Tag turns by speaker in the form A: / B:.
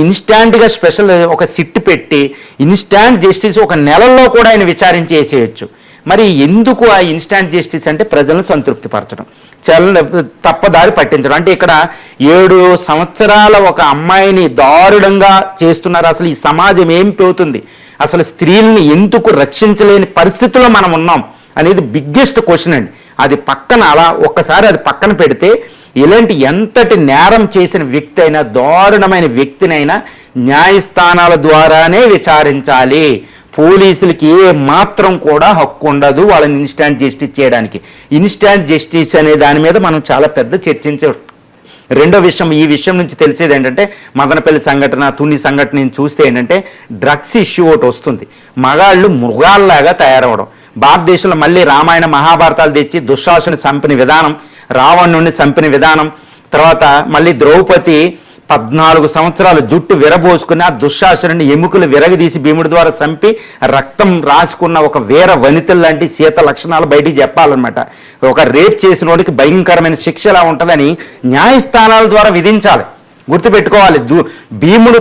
A: ఇన్స్టాంట్గా special ఒక SIT పెట్టి instant justice ఒక నెలల్లో కూడా ఆయన విచారించి వేసేయచ్చు. మరి ఎందుకు ఆ ఇన్స్టాంట్ జస్టిస్ అంటే ప్రజలను సంతృప్తిపరచడం, తప్పదారి పట్టించడం. అంటే ఇక్కడ 7 సంవత్సరాల ఒక అమ్మాయిని దారుణంగా చేస్తున్నారు. అసలు ఈ సమాజం ఏం పోతుంది, అసలు స్త్రీలను ఎందుకు రక్షించలేని పరిస్థితిలో మనం ఉన్నాం అనేది బిగ్గెస్ట్ క్వశ్చన్ అండి. అది పక్కన అలా ఒక్కసారి అది పక్కన పెడితే ఇలాంటి ఎంతటి నేరం చేసిన వ్యక్తి అయినా, దారుణమైన వ్యక్తినైనా న్యాయస్థానాల ద్వారానే విచారించాలి. పోలీసులకి ఏ మాత్రం కూడా హక్కు ఉండదు వాళ్ళని ఇన్స్టాంట్ జస్టిస్ చేయడానికి. ఇన్స్టాంట్ జస్టిస్ అనే దాని మీద మనం చాలా పెద్ద చర్చించే. రెండో విషయం, ఈ విషయం నుంచి తెలిసేది ఏంటంటే, మదనపల్లి సంఘటన, తుని సంఘటన చూస్తే ఏంటంటే డ్రగ్స్ ఇష్యూ ఒకటి వస్తుంది. మగాళ్ళు మృగాల్లాగా తయారవడం. భారతదేశంలో మళ్ళీ రామాయణ మహాభారతాలు తెచ్చి దుశ్శాసను చంపిన విధానం, రావణుడిని చంపిన విధానం, తర్వాత మళ్ళీ ద్రౌపది 14 సంవత్సరాలు జుట్టు విరబోసుకుని ఆ దుశ్శాసనుని ఎముకలు విరగదీసి భీముడి ద్వారా చంపి రక్తం రాసుకున్న ఒక వీర వనితలు లాంటి సీత లక్షణాలు బయటికి చెప్పాలన్నమాట. ఒక రేప్ చేసిన వాడికి భయంకరమైన శిక్ష ఎలా ఉంటుందని న్యాయస్థానాల ద్వారా విధించాలి. గుర్తుపెట్టుకోవాలి, భీముడు